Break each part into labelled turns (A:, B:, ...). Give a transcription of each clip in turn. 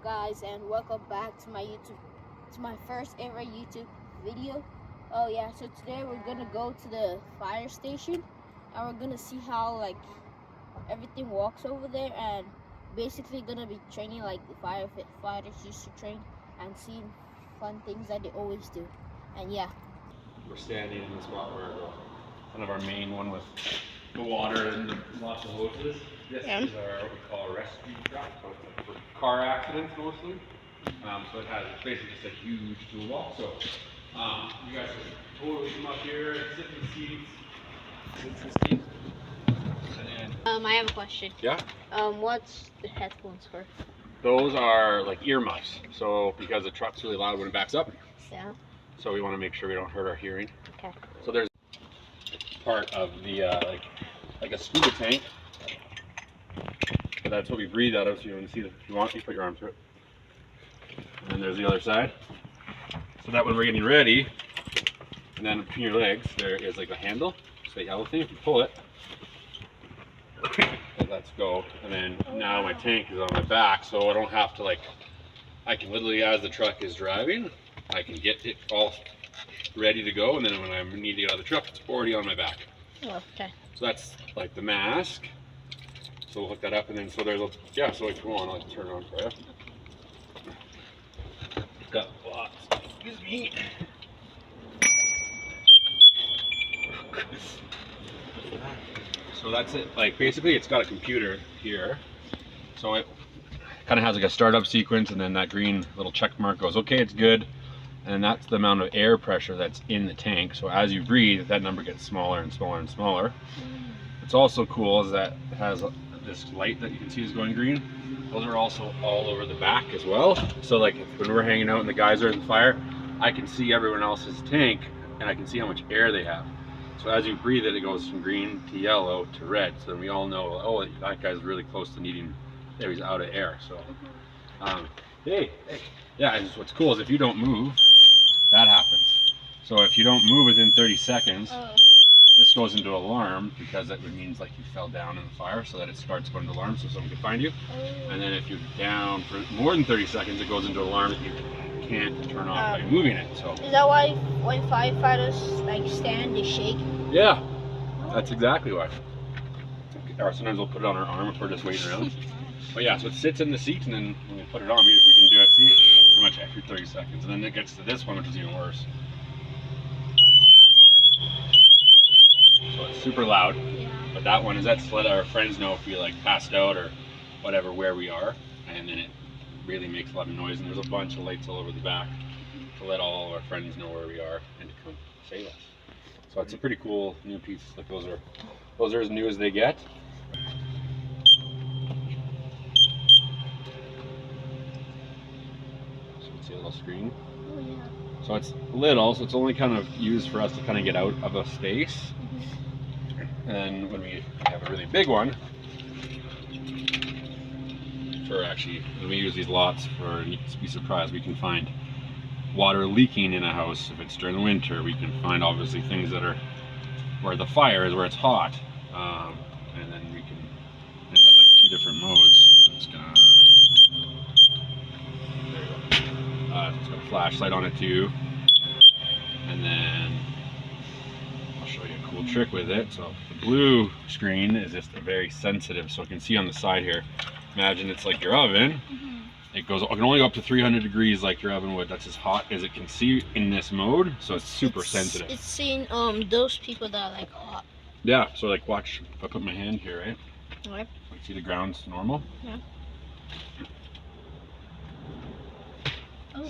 A: guys, and welcome back to my first ever YouTube video. Oh yeah, so today we're gonna go to the fire station and we're gonna see how everything walks over there, and basically gonna be training like the firefighters used to train and seeing fun things that they always do. And yeah,
B: we're standing in the spot where kind of our main one with the water and lots of hoses. This is our what we call a rescue truck, so it's for car accidents mostly. So it's basically just a huge toolbox. So you guys can totally come up here and sit in the seats.
A: I have a question.
B: Yeah.
A: What's the headphones for?
B: Those are like earmuffs. So because the truck's really loud when it backs up.
A: Yeah.
B: So we want to make sure we don't hurt our hearing.
A: Okay.
B: So there's part of the like a scuba tank. So that's what we breathe out of. So you want to see, if you want, you put your arm through it. And then there's the other side. So that when we're getting ready, and then between your legs there is like a handle. It's the yellow thing. If you pull it, it lets go. And then now my tank is on my back, so I don't have to I can literally, as the truck is driving, I can get it all ready to go, and then when I need to get out of the truck, it's already on my back.
A: Oh, okay.
B: So that's like the mask. So we'll hook that up, and then so there's a so come on, I'll turn it on for you. Got lots. Excuse me. So that's it. Like basically, it's got a computer here. So it kind of has like a startup sequence, and then that green little check mark goes, okay, it's good. And that's the amount of air pressure that's in the tank. So as you breathe, that number gets smaller and smaller and smaller. What's also cool is that it has this light that you can see is going green. Those are also all over the back as well. So like when we're hanging out and the guys are in the fire, I can see everyone else's tank and I can see how much air they have. So as you breathe it, it goes from green to yellow to red. So then we all know, oh, that guy's really close to needing, he's out of air. So, hey. Yeah, and what's cool is if you don't move, that happens. So if you don't move within 30 seconds, this goes into alarm, because that means like you fell down in the fire, so that it starts going to alarm so someone can find you. And then if you're down for more than 30 seconds, it goes into alarm that you can't turn off by moving it. So
A: is that why when firefighters stand, they shake?
B: Yeah, that's exactly why. Or sometimes we'll put it on our arm if we're just waiting around. But yeah, so it sits in the seat, and then when we put it on, we can do it, see, pretty much every 30 seconds. And then it gets to this one, which is even worse. So it's super loud, but that one is to let our friends know if we passed out or whatever, where we are, and then it really makes a lot of noise. And there's a bunch of lights all over the back to let all our friends know where we are and to come save us. So it's a pretty cool new piece. Like those are as new as they get. So you can see a little screen.
A: Oh yeah.
B: So it's little, so it's only kind of used for us to kind of get out of a space. And when we have a really big one, when we use these lots for, you can be surprised, we can find water leaking in a house if it's during the winter. We can find obviously things that are where the fire is, where it's hot. And then it has like 2 different modes. It's got it's got a flashlight on it too. And then I'll show you a cool trick with it. So the blue screen is just very sensitive, so you can see on the side here. Imagine it's like your oven. It can only go up to 300 degrees like your oven would. That's as hot as it can see in this mode, so it's super sensitive.
A: It's seeing those people that are hot.
B: Yeah, so watch, if I put my hand here, right?
A: Right.
B: See the ground's normal?
A: Yeah.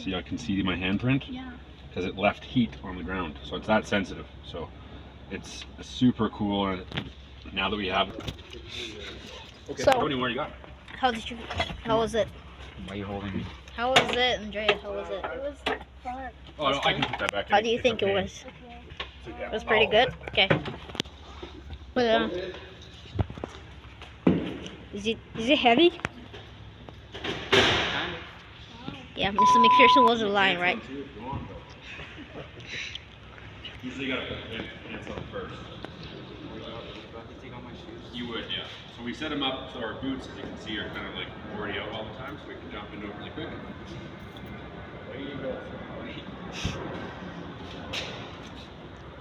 B: See, I can see my handprint?
A: Yeah.
B: Because it left heat on the ground, so it's that sensitive. So it's super cool, and now that we have it. Okay,
A: so,
B: Tony, what do you got?
A: How was it?
B: Why are you holding me?
A: How was it, Andrea? How was it?
C: It was fun.
B: Oh, no, I can put that back in.
A: How do you think it was?
C: Okay.
A: It was pretty good? Okay. But, is it heavy? Yeah, just to make sure someone wasn't lying, right?
B: Usually you gotta put pants on first. You would, yeah. So we set them up so our boots, as you can see, are kind of like already out all the time, so we can jump into it really quick. Way you go.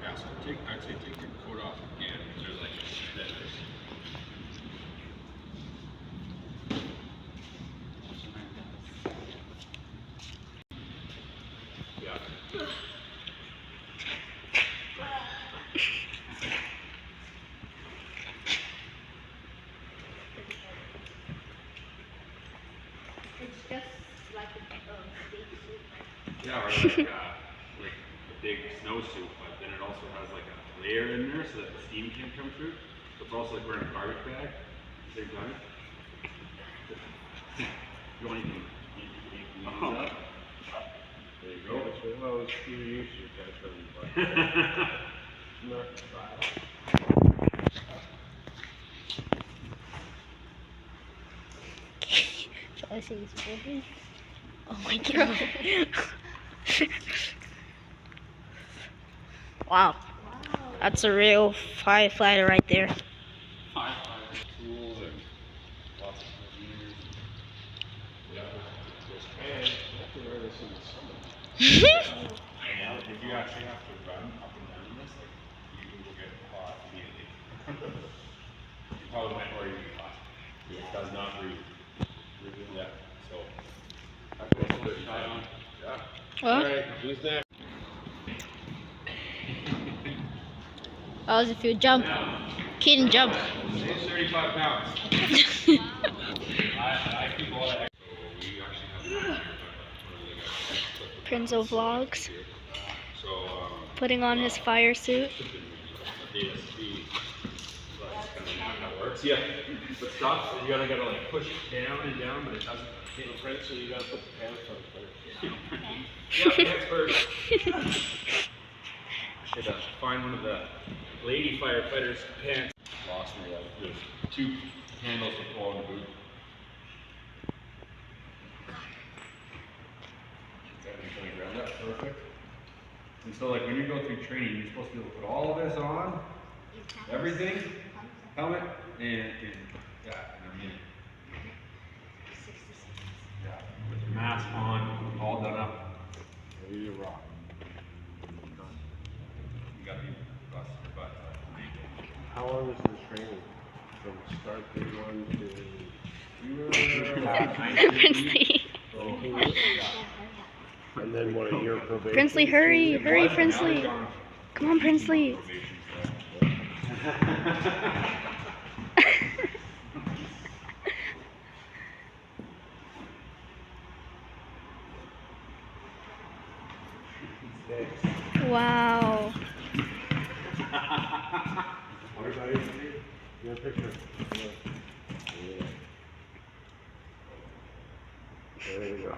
B: Yeah, so I'd say take your coat off again. They're like feathers. Yeah.
A: It's just like a big suit.
B: Yeah, or like a big snowsuit, but then it also has like a layer in there so that the steam can't come through. So it's also like wearing a garbage bag at the same time. You want anything? Up? There you go.
C: Well, you should catch them. Not bad.
A: I see it's moving.
D: Oh my god. Wow. That's a real firefighter right there.
B: Firefighter tools and lots of years. Yeah. And if you actually have to run up and down this, like you will get caught immediately. You probably might already be caught. It does not breathe. Yeah. So I can also put a tie on. Yeah.
D: What?
C: Alright, who's next?
D: How does it feel? Jump. Kid jump.
B: It's 35 pounds. I keep all that. So we actually have
D: Prinzo vlogs.
B: So
D: Putting on his fire suit.
B: DSP. That's kind of how it works. Yeah. But stop. So you gotta like push it down and down, but it doesn't hit the print, so you gotta put the pants on first. Yeah, pants first. I should find one of the lady firefighters' pants. Lost me. There's two handles to pull on the boot. That's perfect. And so like when you go through training, you're supposed to be able to put all of this on, everything, helmet, and yeah, in a minute. Yeah, with the mask on, all done up.
C: Ready to rock.
B: You gotta be busting your butt.
C: How long is the training? From start day one
D: Princely.
C: to 18 weeks? And then what, a year probation?
D: Princely, hurry. Hurry, Princely. Come on, Princely. Wow.
C: Everybody, get a picture. Yeah. There we go.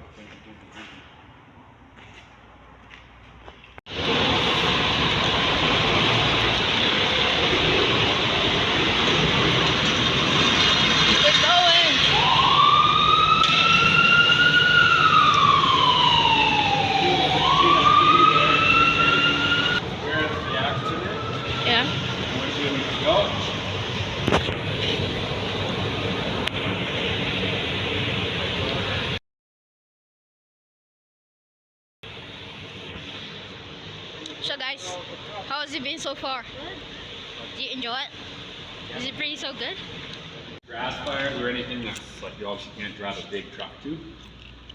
D: We're going.
B: Where the accident is,
D: Yeah.
B: and when we need to go.
D: So guys, how has it been so far? Do you enjoy it? Is it pretty so good?
B: Grass fires or anything that's like you obviously can't drive a big truck to.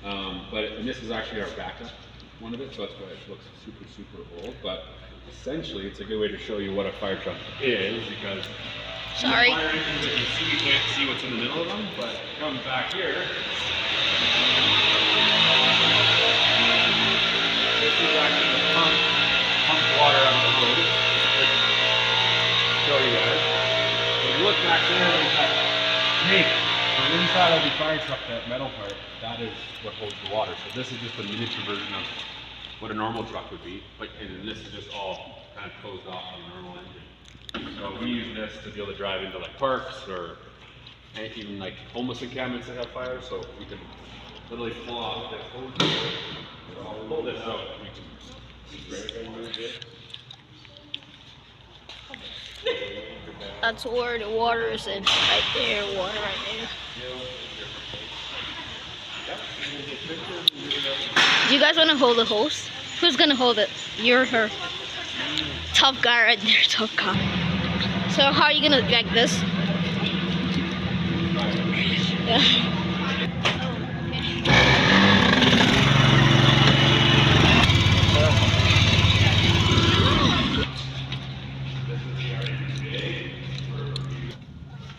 B: And this is actually our backup one of it, so that's why it looks super, super old. But essentially, it's a good way to show you what a fire truck is because
D: Sorry.
B: the fire engines that you see, you can't see what's in the middle of them, but it comes back here. This is actually the pump, pumps water out of the hose. Show you guys. So if you look back there, there's that tank. On the inside of the fire truck, that metal part, that is what holds the water. So this is just a miniature version of what a normal truck would be, but and then this is just all kind of closed off on a normal engine. So we use this to be able to drive into like parks or even like homeless encampments that have fire. So we can literally pull off this hose. So I'll pull this out. We can move it.
D: That's where the water is in. Right there, water right there. Do you guys want to hold the hose? Who's gonna hold it? You're her. Tough guy right there, tough guy. So how are you gonna like this?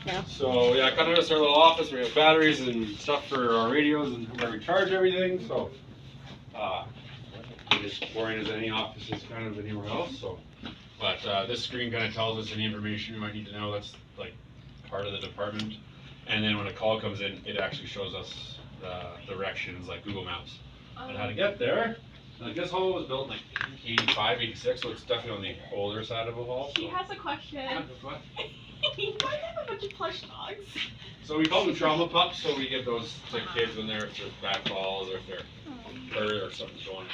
D: Yeah.
B: So yeah, kind of just our little office. We have batteries and stuff for our radios and where we charge everything. So it's as boring as any office is kind of anywhere else. So, but this screen kind of tells us any information you might need to know. That's like part of the department. And then when a call comes in, it actually shows us the directions like Google Maps on how to get there. Like this hall was built in like 85, 86, so it's definitely on the older side of a hall.
E: She has a question. You might have a bunch of plush dogs.
B: So we call them trauma pups, so we give those to kids when they're if there's bad falls or if they're hurt or something's going,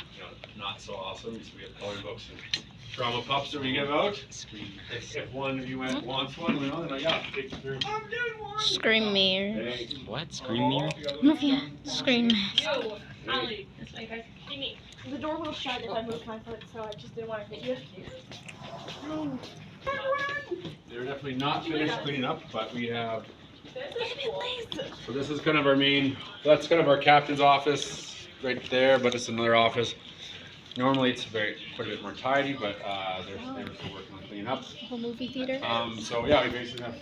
B: not so awesome. So we have coloring books and trauma pups that we give out. If one of you wants one, then I got take through.
E: I'm doing one.
D: Screen mirror.
B: What? Screen mirror?
D: Yeah, screen mirror.
E: Yo, Ali, this way, guys. Amy, the door will shut if I move my foot, so I just didn't want to hit you.
B: They're definitely not finished cleaning up, but we have.
E: This is cool.
B: So this is kind of our main. That's kind of our captain's office right there, but it's another office. Normally it's quite a bit more tidy, but they're still working on cleaning up.
D: Whole movie theater.
B: So yeah, we basically have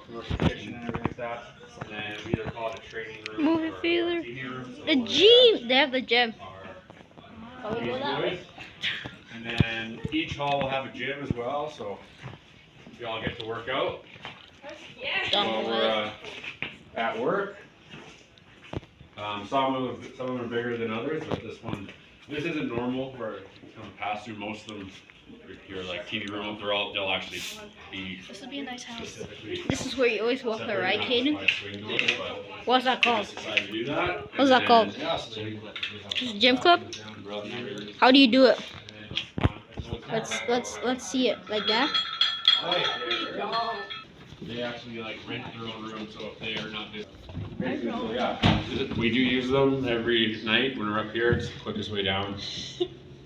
B: commercial kitchen and everything like that, and then we either call it a training room
D: Movie
B: or a
D: theater.
B: TV room. So
D: The gym. They have the gym.
B: our music boys. And then each hall will have a gym as well, so we all get to work out
E: Yeah.
B: while we're at work. Some of them are bigger than others, but this isn't normal. Where you kind of pass through most of them. Your like TV room, they'll actually be.
D: This would be a nice house.
B: Specifically
D: This is where you always walk her, right, Hayden?
B: by swing doors, but
D: What's that
B: we
D: called?
B: just decided to do that.
D: What's that
B: And
D: called?
B: then, yeah, so then
D: This is gym club. How do you do it? Let's see it like that.
B: They actually like rent their own room, so if they are not doing. So yeah, we do use them every night when we're up here. It's the quickest way down.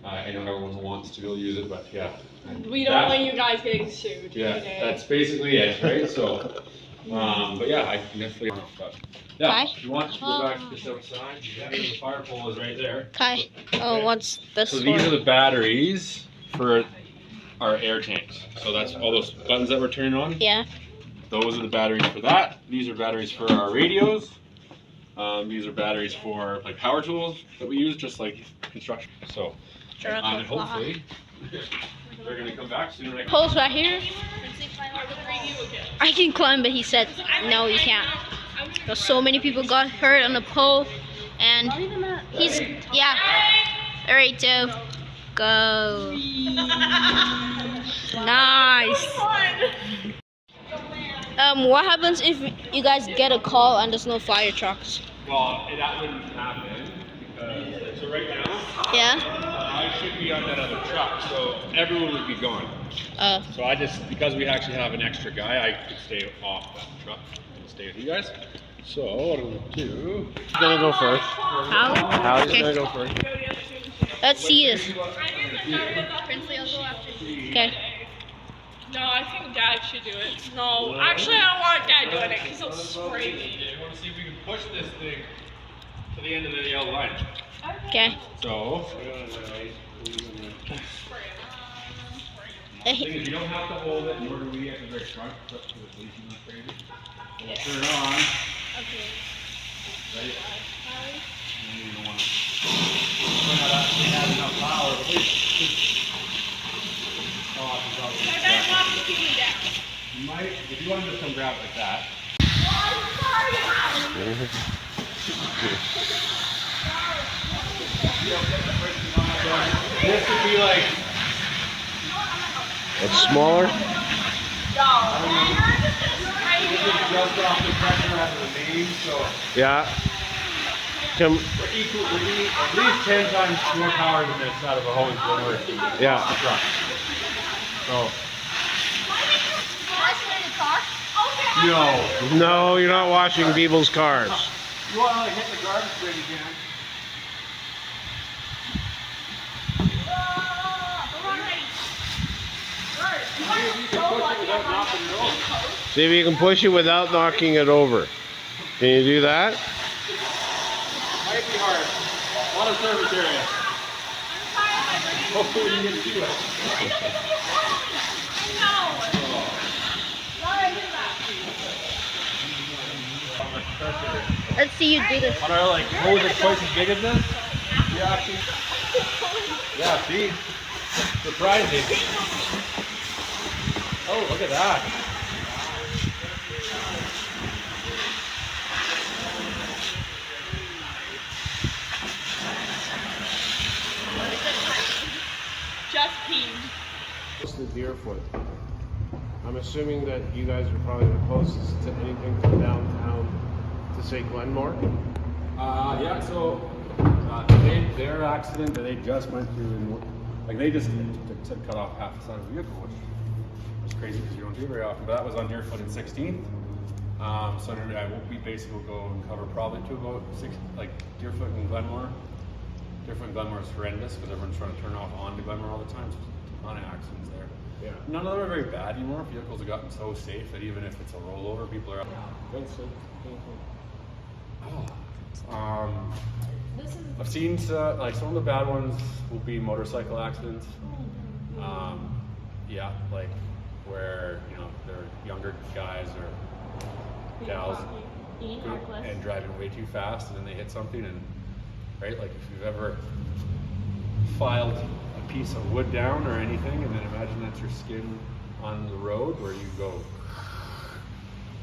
B: I know everyone wants to go use it, but yeah.
E: We don't want you guys getting sued.
B: Yeah,
E: today.
B: that's basically it, right? So, but yeah, I can definitely. But yeah,
D: Kai?
B: if you want to go back just outside, the fire pole is right there.
D: Kai. Oh, what's this
B: So
D: for?
B: these are the batteries for our air tanks. So that's all those buttons that we're turning on.
D: Yeah.
B: Those are the batteries for that. These are batteries for our radios. These are batteries for like power tools that we use, just like construction. So, and hopefully they're gonna come back soon. Right?
D: Poles right here. I can climb, but he said no, you can't. Because so many people got hurt on the pole, and he's All right, Joe. Go. Nice. What happens if you guys get a call and there's no fire trucks?
B: Well, that wouldn't happen because so right now
D: Yeah.
B: I should be on that other truck, so everyone would be gone. So because we actually have an extra guy, I could stay off that truck and stay with you guys. So what I'm gonna do? Who's gonna go first?
D: How?
B: How's
D: Okay.
B: gonna go first?
D: Let's see this. Okay.
E: No, I think Dad should do it. No, actually, I don't want Dad doing it because he'll spray me.
B: I want to see if we can push this thing to the end of the yellow line.
D: Okay.
B: So, the thing is, you don't have to hold it, nor do we at the very front. It's up to the police and the crazy. We'll turn it on.
E: Okay.
B: Right? And then you don't want to. Might not actually have enough power, but
E: My dad wants to keep me down.
B: you might, if you want to just come grab it like that. This would be like.
C: It's smaller?
B: Just off the pressure out of the main, so
C: Yeah.
B: we're at least 10 times more power than this out of a hose when we're
C: Yeah.
B: off the truck. So No.
C: No, you're not washing people's cars.
B: You want to like hit the garbage bin, you can.
C: See if you can push it without knocking it over. Can you do that?
B: Might be hard. A lot of surface area. Hopefully you can do it.
D: Let's see you do this.
B: On our like hose that's twice as big as this. Yeah, see? Surprising. Oh, look at that.
E: Just peed.
C: It's the Deerfoot. I'm assuming that you guys are probably the closest to anything from downtown to say Glenmore.
B: Yeah, so their accident that they just went through, like they just cut off half the side of the vehicle, which was crazy because you don't do it very often. But that was on Deerfoot and 16th. So we basically will go and cover probably to about like Deerfoot and Glenmore. Deerfoot and Glenmore is horrendous because everyone's trying to turn off onto Glenmore all the time. So there's a ton of accidents there.
C: Yeah.
B: None of them are very bad anymore. Vehicles have gotten so safe that even if it's a rollover, people are out. I've seen like some of the bad ones will be motorcycle accidents. Yeah, like where they're younger guys or gals and driving way too fast, and then they hit something, and right, like if you've ever filed a piece of wood down or anything, and then imagine that's your skin on the road where you go.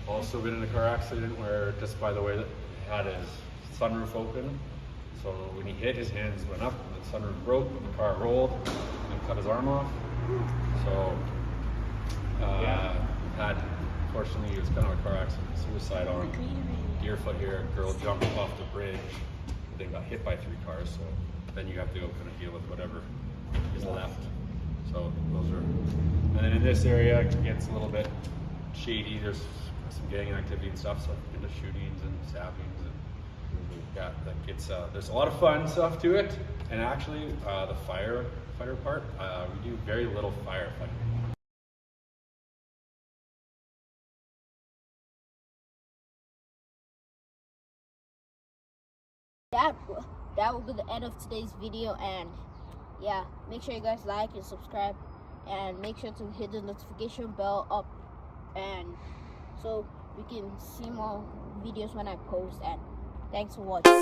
B: Also been in a car accident where just by the way that he had his sunroof open, so when he hit, his hands went up and the sunroof broke, the car rolled and cut his arm off. So unfortunately it was kind of a car accident, suicide on Deerfoot here. A girl jumped off the bridge, then got hit by 3 cars, so then you have to go kind of deal with whatever is left. So those are, and then in this area it gets a little bit shady. There's some gang activity and stuff, so into shootings and stabbings, and yeah, that gets there's a lot of fun stuff to it. And actually, the firefighter part, we do very little firefighting.
A: That will be the end of today's video, and yeah, make sure you guys like and subscribe, and make sure to hit the notification bell up, and so we can see more videos when I post. And thanks for watching.